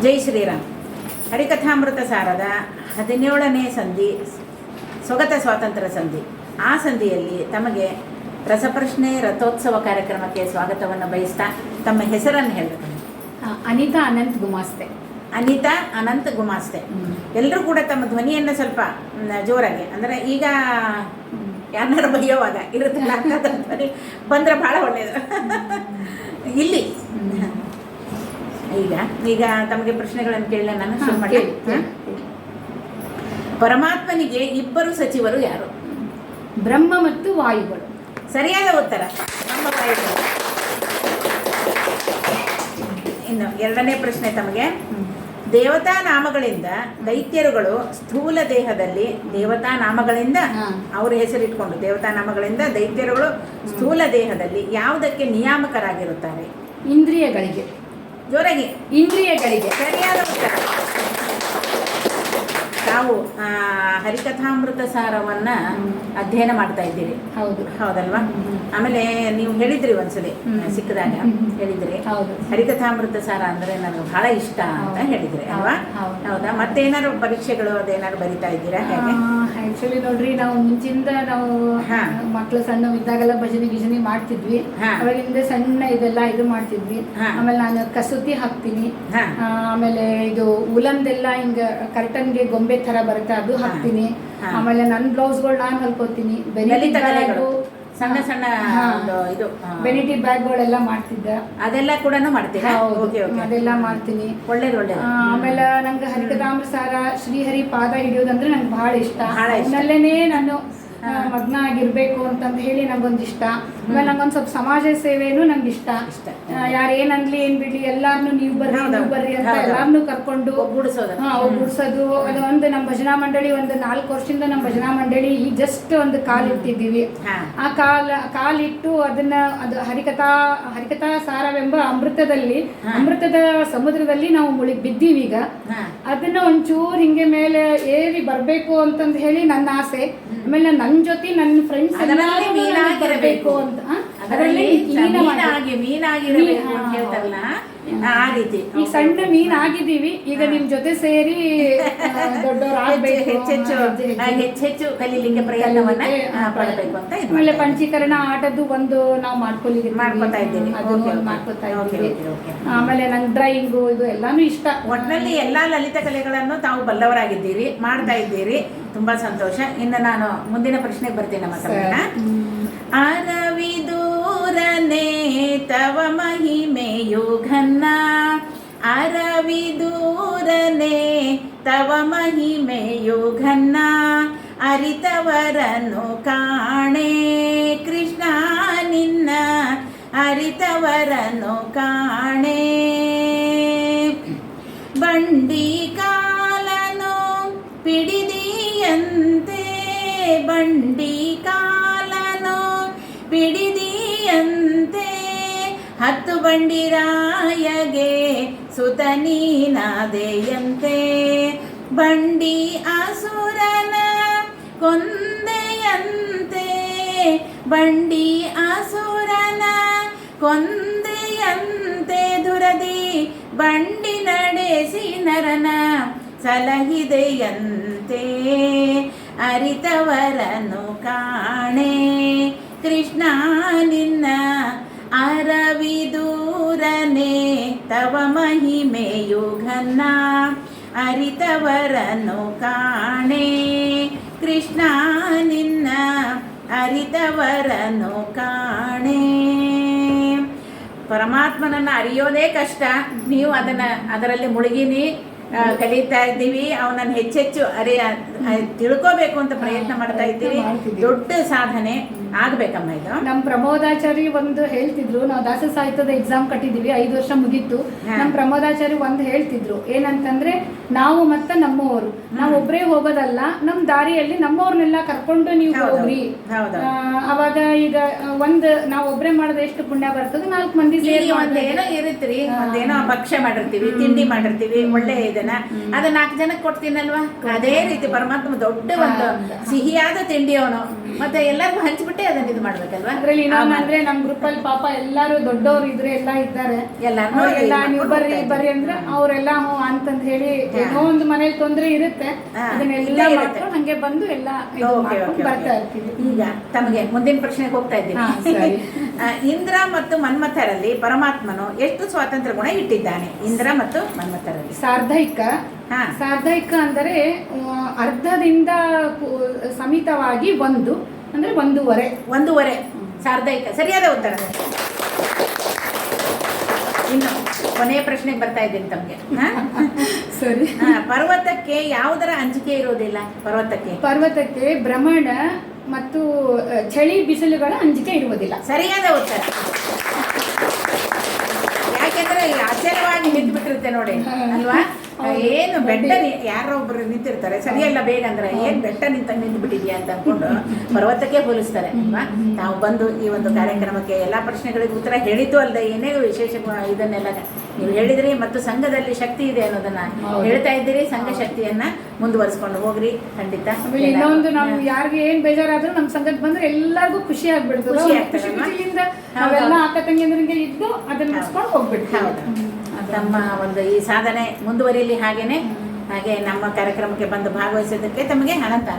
ಜೈ ಶ್ರೀರಾಮ್. ಹರಿಕಥಾಮೃತ ಸಾರದ 17ನೇ ಸಂಧಿ ಸ್ವಗತ ಸ್ವಾತಂತ್ರ್ಯ ಸಂಧಿ. ಆ ಸಂಧಿಯಲ್ಲಿ ತಮಗೆ ರಸಪ್ರಶ್ನೆ ರಥೋತ್ಸವ ಕಾರ್ಯಕ್ರಮಕ್ಕೆ ಸ್ವಾಗತವನ್ನು ಬಯಸ್ತಾ ತಮ್ಮ ಹೆಸರನ್ನು ಹೇಳಬೇಕು. ಅನಿತಾ ಅನಂತ್ ಗುಮಾಸ್ತೆ. ಅನಿತಾ ಅನಂತ್ ಗುಮಾಸ್ತೆ. ಎಲ್ಲರೂ ಕೂಡ ತಮ್ಮ ಧ್ವನಿಯನ್ನು ಸ್ವಲ್ಪ ಜೋರಾಗಿ, ಅಂದರೆ ಈಗ ಯಾರನ್ನಾರು ಬೈಯೋವಾಗ ಇರುತ್ತಲ್ಲ ಧ್ವನಿ ಬಂದರೆ ಭಾಳ ಒಳ್ಳೆಯದು. ಇಲ್ಲಿ ಈಗ ತಮಗೆ ಪ್ರಶ್ನೆಗಳನ್ನು ಕೇಳಲ್ಲ, ನಾನು ಶುರು ಮಾಡಿ. ಪರಮಾತ್ಮನಿಗೆ ಇಬ್ಬರು ಸಚಿವರು ಯಾರು? ಬ್ರಹ್ಮ ಮತ್ತು ವಾಯುಗಳು. ಸರಿಯಾದ ಉತ್ತರ, ಬ್ರಹ್ಮ ವಾಯುಗಳು. ಇನ್ನು ಎರಡನೇ ಪ್ರಶ್ನೆ ತಮಗೆ. ದೇವತಾ ನಾಮಗಳಿಂದ ದೈತ್ಯರುಗಳು ಸ್ಥೂಲ ದೇಹದಲ್ಲಿ, ದೇವತಾ ನಾಮಗಳಿಂದ ಅವರು ಹೆಸರಿಟ್ಕೊಂಡು ದೇವತಾ ನಾಮಗಳಿಂದ ದೈತ್ಯರುಗಳು ಸ್ಥೂಲ ದೇಹದಲ್ಲಿ ಯಾವುದಕ್ಕೆ ನಿಯಾಮಕರಾಗಿರುತ್ತಾರೆ? ಇಂದ್ರಿಯಗಳಿಗೆ. ಜೋರಾಗಿ. ಇಂದ್ರಿಯಗಳಿಗೆ. ಸರಿಯಾದ ಉತ್ತರ. ತಾವು ಹರಿಕಥಾಮೃತ ಸಾರವನ್ನ ಅಧ್ಯಯನ ಮಾಡ್ತಾ ಇದ್ದೀರಿ, ಹೌದಲ್ವಾ? ಆಮೇಲೆ ನೀವು ಹೇಳಿದ್ರಿ ಒಂದ್ಸಲಿ ಸಿಕ್ಕದಾಗ ಹೇಳಿದ್ರಿ, ಹರಿಕಥಾಮೃತ ಸಾರ ಅಂದ್ರೆ ನನಗೆ ಬಹಳ ಇಷ್ಟ ಅಂತ ಹೇಳಿದ್ರಿ ಅಲ್ವಾ? ಹೌದಾ? ಮತ್ತೇನಾದ್ರು ಪರೀಕ್ಷೆಗಳು ಅದೇನಾದ್ರು ಬರಿತಾ ಇದ್ದೀರಾ? ಹೇಗೆ? ಆಕ್ಚುಲಿ ನೋಡ್ರಿ, ನಾವು ಮುಂಚಿಂದ ನಾವು ಮಕ್ಳು ಸಣ್ಣವಿದ್ದಾಗೆಲ್ಲ ಭಜನೆ ಗಿಜನೆ ಮಾಡ್ತಿದ್ವಿ. ಅವಾಗಿಂದ ಸಣ್ಣ ಇದೆಲ್ಲ ಇದು ಮಾಡ್ತಿದ್ವಿ. ಆಮೇಲೆ ನಾನು ಕಸೂತಿ ಹಾಕ್ತೀನಿ. ಆಮೇಲೆ ಇದು ಉಲಂದೆಲ್ಲ ಹಿಂಗ ಕರ್ಟನ್ಗೆ ಗೊಂಬೆ ತರ ಬರುತ್ತೆ, ಅದು ಹಾಕ್ತೀನಿ. ಆಮೇಲೆ ನನ್ನ ಬ್ಲೌಸ್ಗಳು ನಾನು ಹೊಲ್ಕೋತೀನಿ. ಸಣ್ಣ ಸಣ್ಣ ಇದು ಬೆನಿಟಿ ಬ್ಯಾಗ್ಗಳೆಲ್ಲ ಮಾಡ್ತಿದ್ದೆ, ಅದೆಲ್ಲ ಕೂಡ ಮಾಡ್ತೀರಾ? ಅದೆಲ್ಲ ಮಾಡ್ತೀನಿ. ಒಳ್ಳೇದು. ಆಮೇಲೆ ನಂಗೆ ಹರಿಕಥಾಮೃತ ಸಾರ ಶ್ರೀಹರಿ ಪಾದ ಹಿಡಿಯೋದಂದ್ರೆ ನಂಗೆ ಬಹಳ ಇಷ್ಟ. ಅದನ್ನಲ್ಲೇನೆ ನಾನು ಮಗ್ನ ಆಗಿರ್ಬೇಕು ಅಂತಂದು ಹೇಳಿ ನಂಗೊಂದು ಇಷ್ಟ. ಆಮೇಲೆ ನಂಗೊಂದು ಸ್ವಲ್ಪ ಸಮಾಜ ಸೇವೆನೂ ನಂಗೆ ಇಷ್ಟ. ಯಾರು ಏನನ್ಲಿ ಏನ್ ಬಿಡ್ಲಿ ಎಲ್ಲಾರ್ನು ನೀವು ಬರ್ರಿ ಅಂತ ಎಲ್ಲಾರ್ನು ಕರ್ಕೊಂಡು ಒಗ್ಗೂಡ್ಸೋದು. ಅದು ಒಂದು ನಮ್ಮ ಭಜನಾ ಮಂಡಳಿ ಒಂದು 4 ವರ್ಷದಿಂದ ನಮ್ಮ ಭಜನಾ ಮಂಡಳಿ ಈಗ ಜಸ್ಟ್ ಒಂದು ಕಾಲಿಟ್ಟಿದ್ದೀವಿ. ಆ ಕಾಲಿಟ್ಟು ಅದನ್ನ ಅದು ಹರಿಕಥಾ ಸಾರವೆಂಬ ಅಮೃತದ ಸಮುದ್ರದಲ್ಲಿ ನಾವು ಬಿದ್ದೀವಿ ಈಗ. ಅದನ್ನ ಒಂಚೂರು ಹಿಂಗೆ ಮೇಲೆ ಏರಿ ಬರ್ಬೇಕು ಅಂತಂದು ಹೇಳಿ ನನ್ನ ಆಸೆ. ಆಮೇಲೆ ನನ್ನ ಜೊತೆ ನನ್ನ ಫ್ರೆಂಡ್ಸ್ ಬರಬೇಕು ಅಂತ, ಅದರಲ್ಲಿ ಆ ರೀತಿ ಈಗ ಸಣ್ಣ ಮೀನ್ ಆಗಿದ್ದೀವಿ. ಈಗ ನಿಮ್ ಜೊತೆ ಸೇರಿ ಹೆಚ್ಚೆಚ್ಚು ಕಲೀಲಿಕ್ಕೆ ಪ್ರಯತ್ನವನ್ನ ಪಡಬೇಕು ಅಂತ. ಆಮೇಲೆ ಪಂಚೀಕರಣ ಆಟದ್ದು ಒಂದು ನಾವು ಮಾಡ್ಕೊತಾ ಇದ್ದೀವಿ. ಆಮೇಲೆ ನಂಗೆ ಡ್ರಾಯಿಂಗು ಇದು ಎಲ್ಲಾನು ಇಷ್ಟ. ಒಟ್ಟಿನಲ್ಲಿ ಎಲ್ಲಾ ಲಲಿತ ಕಲೆಗಳನ್ನು ತಾವು ಬಲ್ಲವರಾಗಿದ್ದೀರಿ, ಮಾಡ್ತಾ ಇದ್ದೀರಿ. ತುಂಬಾ ಸಂತೋಷ. ಇನ್ನು ನಾನು ಮುಂದಿನ ಪ್ರಶ್ನೆಗೆ ಬರ್ತೀನಿ. ನಮ್ಮ ಸಮಯ. ಅರವಿದೂರನೆ ತವ ಮಹಿಮೆಯು ಘನ್ನ, ಅರವಿದೂರನೆ ತವ ಮಹಿಮೆಯು ಘನ್ನ, ಅರಿತವರನ್ನು ಕಾಣೆ ಕೃಷ್ಣ ನಿನ್ನ, ಅರಿತವರನ್ನು ಕಾಣೆ. ಬಂಡಿ ಕಾಲನು ಪಿಡಿದಿಯಂತೆ, ಬಂಡಿ ಕಾಲನು ಪಿಡಿದಿಯಂತೆ, 10 ಬಂಡಿರಾಯಗೆ ಸುತನೀನಾದೆಯಂತೆ, ಬಂಡಿ ಅಸುರನ ಕೊಂದೆಯಂತೆ, ಬಂಡಿ ಅಸುರನ ಕೊಂದೆಯಂತೆ, ದುರದಿ ಬಂಡಿ ನಡೆಸಿ ನರನ ಸಲಹಿದೆಯಂತೆ, ಅರಿತವರನ್ನು ಕಾಣೆ ಕೃಷ್ಣ ನಿನ್ನ, ಅರವಿದೂರನೆ ತವ ಮಹಿಮೆಯು ಘನ್ನ, ಅರಿತವರನ್ನು ಕಾಣೆ ಕೃಷ್ಣ ನಿನ್ನ, ಅರಿತವರನ್ನು ಕಾಣೆ. ಪರಮಾತ್ಮನನ್ನ ಅರಿಯೋದೇ ಕಷ್ಟ. ನೀವು ಅದರಲ್ಲಿ ಮುಳುಗಿನಿ ಕಲಿತಾ ಇದ್ದೀವಿ. ಅವನನ್ನು ಹೆಚ್ಚೆಚ್ಚು ತಿಳ್ಕೋಬೇಕು ಅಂತ ಪ್ರಯತ್ನ ಮಾಡ್ತಾ ಇದ್ದೀವಿ. ದೊಡ್ಡ ಸಾಧನೆ ಆಗ್ಬೇಕಮ್ಮ ಇದು. ನಮ್ಮ ಪ್ರಮೋದಾಚಾರಿ ಒಂದು ಹೇಳ್ತಿದ್ರು, ನಾವು ದಾಸ ಸಾಹಿತ್ಯದ ಎಕ್ಸಾಮ್ ಕಟ್ಟಿದೀವಿ, 5 ವರ್ಷ ಮುಗೀತು. ನಮ್ಮ ಪ್ರಮೋದಾಚಾರಿ ಒಂದು ಹೇಳ್ತಿದ್ರು, ಏನಂತಂದ್ರೆ ನಾವು ಮತ್ತೆ ನಮ್ಮವರು, ನಾವು ಒಬ್ಬರೇ ಹೋಗೋದಲ್ಲ, ನಮ್ಮ ದಾರಿಯಲ್ಲಿ ನಮ್ಮವ್ರನ್ನೆಲ್ಲ ಕರ್ಕೊಂಡು ನೀವು ಹೋಗ್ರಿ. ಅವಾಗ ಈಗ ನಾವು ಒಬ್ಬರೇ ಮಾಡಿದ್ರೆ ಎಷ್ಟು ಪುಣ್ಯ ಬರ್ತದೆ, 4 ಮಂದಿ ಸೇರಿ ಒಂದೇನೋ ಇರುತ್ತೀರಿ, ಒಂದೇನೋ ಭಕ್ಷ್ಯ ಮಾಡಿರ್ತೀವಿ, ತಿಂಡಿ ಮಾಡಿರ್ತೀವಿ, ಒಳ್ಳೆ ಇದನ್ನ ಅದ 4 ಜನಕ್ಕೆ ಕೊಡ್ತೀನಲ್ವಾ. ಅದೇ ರೀತಿ ಪರಮಾತ್ಮ ದೊಡ್ಡ ಒಂದು ಸಿಹಿಯಾದ ತಿಂಡಿ ಅವನು, ಮತ್ತೆ ಎಲ್ಲರಿಗೂ ಹಂಚ್ಬಿಟ್ಟೆ ಅದನ್ನ ಇದು ಮಾಡ್ಬೇಕಲ್ವಾ. ಅದ್ರಲ್ಲಿ ಇನ್ನೊಂದಂದ್ರೆ ನಮ್ ಗ್ರೂಪ್ ಅಲ್ಲಿ ಪಾಪ ಎಲ್ಲಾರು ದೊಡ್ಡವ್ರು ಇದ್ರೆ ಎಲ್ಲ ಇದ್ದಾರೆ, ಎಲ್ಲಾರು ನೀವು ಬರ್ರಿ ಬರ್ರಿ ಅಂದ್ರೆ ಅವರೆಲ್ಲ ಹ್ಞೂ ಅಂತಂದ್ ಹೇಳಿ ಏನೋ ಒಂದು ಮನೇಲಿ ತೊಂದ್ರೆ ಇರುತ್ತೆ, ಅದನ್ನೆಲ್ಲ ಮಾಡ್ಕೊಂಡು ಹಂಗೆ ಬಂದು ಎಲ್ಲ ಬರ್ತಾ ಇರ್ತೀವಿ. ಈಗ ತಮಗೆ ಮುಂದಿನ ಪ್ರಶ್ನೆಗೆ ಹೋಗ್ತಾ ಇದ್ದೀನಿ. ಇಂದ್ರ ಮತ್ತು ಮನ್ಮಥರಲ್ಲಿ ಪರಮಾತ್ಮನು ಎಷ್ಟು ಸ್ವಾತಂತ್ರ್ಯ ಗುಣ ಇಟ್ಟಿದ್ದಾನೆ? ಇಂದ್ರ ಮತ್ತು ಮನ್ಮಥರಲ್ಲಿ ಸಾರ್ಧೈಕ ಅಂದರೆ ಅರ್ಧದಿಂದ ಸಮಿತವಾಗಿ ಒಂದು ಅಂದ್ರೆ ಒಂದೂವರೆ ಸಾರ್ಧೈಕ ಸರಿಯಾದ ಉತ್ತರ. ಇನ್ನು ಕೊನೆಯ ಪ್ರಶ್ನೆಗೆ ಬರ್ತಾ ಇದ್ದೀನಿ ತಮಗೆ. ಸರಿ. ಪರ್ವತಕ್ಕೆ ಯಾವುದರ ಅಂಜಿಕೆ ಇರೋದಿಲ್ಲ? ಪರ್ವತಕ್ಕೆ ಭ್ರಮಣ ಮತ್ತು ಚಳಿ ಬಿಸಿಲುಗಳ ಅಂಜಿಕೆ ಇರುವುದಿಲ್ಲ. ಸರಿಯಾದ ಉತ್ತರ. ಯಾಕೆಂದ್ರೆ ಅಚಲವಾಗಿ ನಿಂತು ಬಿಟ್ಟಿರುತ್ತೆ ನೋಡಿ ಅಲ್ವಾ? ಏನು ಬೆಟ್ಟ ಯಾರೋ ಒಬ್ರು ನಿಂತಿರ್ತಾರೆ, ಸರಿಯಲ್ಲ ಬೇಗ ಅಂದ್ರೆ ಏನ್ ಬೆಟ್ಟ ನಿಂತು ಬಿಟ್ಟಿದ್ಯಾ ಅಂತ ಅನ್ಕೊಂಡು ಪರ್ವತಕ್ಕೆ ಹೋಲಿಸ್ತಾರೆ ಅಲ್ವಾ? ನಾವು ಬಂದು ಈ ಒಂದು ಕಾರ್ಯಕ್ರಮಕ್ಕೆ ಎಲ್ಲಾ ಪ್ರಶ್ನೆಗಳಿಗೆ ಉತ್ತರ ಹೇಳಿದ್ದು ಅಲ್ಲದೆ ಏನೇ ವಿಶೇಷ ಇದನ್ನೆಲ್ಲ ನೀವು ಹೇಳಿದ್ರಿ ಮತ್ತು ಸಂಘದಲ್ಲಿ ಶಕ್ತಿ ಇದೆ ಅನ್ನೋದನ್ನ ಹೇಳ್ತಾ ಇದ್ದೀರಿ. ಸಂಘ ಶಕ್ತಿಯನ್ನ ಮುಂದುವರಿಸ್ಕೊಂಡು ಹೋಗ್ರಿ. ಖಂಡಿತ. ಇನ್ನೊಂದು ನಾವು ಯಾರಿಗೆ ಏನ್ ಬೇಜಾರಾದ್ರೂ ನಮ್ ಸಂಘಕ್ಕೆ ಬಂದ್ರೆ ಎಲ್ಲರಿಗೂ ಖುಷಿ ಆಗ್ಬಿಡ್ತದೆ. ನಾವೆಲ್ಲ ಅಕ್ಕ ತಂಗಿಯಂದ್ರಿಗೆ ಇದ್ದು ಅದನ್ನ ಮುಗಿಸ್ಕೊಂಡು ಹೋಗ್ಬಿಡ್ತೀವಿ. ತಮ್ಮ ಒಂದು ಈ ಸಾಧನೆ ಮುಂದುವರಿಯಲಿ. ಹಾಗೆ ನಮ್ಮ ಕಾರ್ಯಕ್ರಮಕ್ಕೆ ಬಂದು ಭಾಗವಹಿಸೋದಕ್ಕೆ ತಮಗೆ ಅನಂತ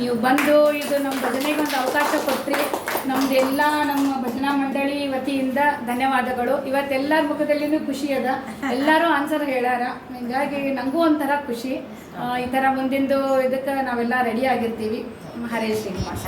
ನೀವು ಬಂದು ಇದು ನಮ್ಮ ಭಜನೆಗೆ ಒಂದು ಅವಕಾಶ ಕೊಟ್ರಿ. ನಮ್ದೆಲ್ಲ ನಮ್ಮ ಭಜನಾ ಮಂಡಳಿ ವತಿಯಿಂದ ಧನ್ಯವಾದಗಳು. ಇವತ್ತೆಲ್ಲರ ಮುಖದಲ್ಲಿನೂ ಖುಷಿ ಅದ, ಎಲ್ಲರೂ ಆನ್ಸರ್ ಹೇಳ್ಯಾರ. ಹೀಗಾಗಿ ನನಗೂ ಒಂಥರ ಖುಷಿ. ಈ ಥರ ಮುಂದಿಂದು ಇದಕ್ಕೆ ನಾವೆಲ್ಲ ರೆಡಿ ಆಗಿರ್ತೀವಿ. ಹರೇ ಶ್ರೀನಿವಾಸ.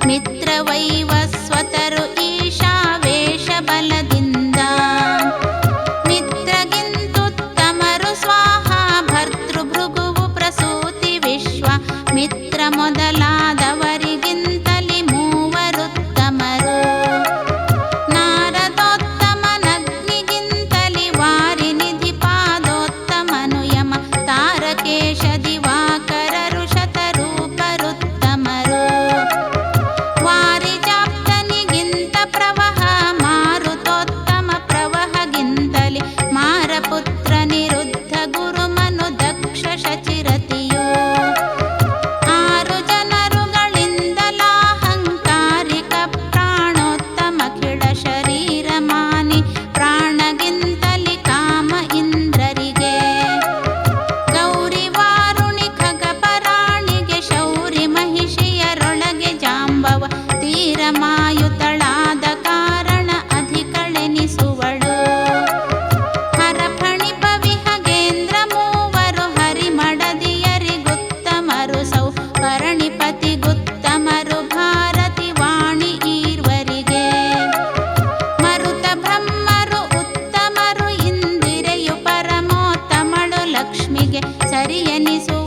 ಮಿತ್ರವೈವಸ್ವತರು ಈಶಾವೇಶ ಬಲದಿಂದ ಮಿತ್ರಗಿಂತುತ್ತಮರು ಸ್ವಾಹ ಭರ್ತೃಭೃಗುವು ಪ್ರಸೂತಿ ವಿಶ್ವ ಮಿತ್ರ ಮೊದಲಾದವರಿಗಿಂತಲಿ ಮೂವರುತ್ತಮರು ನಾರದೋತ್ತಮನಗ್ನಿಗಿಂತಲಿ ವಾರಿನಿಧಿ ಪಾದೋತ್ತಮನು ಯಮ ತಾರಕೇಶ ದಿವಾಕರರು ಶತರೂಪರುತ್ತಮರು ವಾರಿಜಾಪ್ತನಿಗಿಂತ ಪ್ರವಹ ಮಾರುತೋತ್ತಮ ಪ್ರವಹಗಿಂತಲಿ ಮಾರಪುತ್ರ ನಿರುದ್ಧ ಗುರುಮನು ದಕ್ಷ ಶಚಿರತಿಯು ಆರು ಜನರುಗಳಿಂದಲಾಹಂಕಾರಿಕ ಪ್ರಾಣೋತ್ತಮ ಖಿಳ ಶರೀರ ಮಾನಿ ಪ್ರಾಣಗಿಂತಲಿ ಕಾಮ ಇಂದ್ರರಿಗೆ ಗೌರಿ ವಾರುಣಿ ಖಗಪರಾಣಿಗೆ ಶೌರಿ ಮಹಿಷಿಯರೊಳಗೆ ಜಾಂಬವ ತೀರಮಾಯುತಳಾದ ಕಾರಣ ಅಧಿಕಳೆನಿಸುವಳು ಹರಫಣಿಪ ವಿಹಗೇಂದ್ರ ಮೂವರು ಹರಿಮಡದಿಯರಿಗುತ್ತಮರು ಸೌ ಕರಣಿಪತಿಗುತ್ತಮರು ಭಾರತಿ ವಾಣಿ ಈರ್ವರಿಗೆ ಮರುತ ಬ್ರಹ್ಮರು ಉತ್ತಮರು ಇಂದಿರೆಯು ಪರಮೋತ್ತಮಳು ಲಕ್ಷ್ಮಿಗೆ ಸರಿಯನಿಸು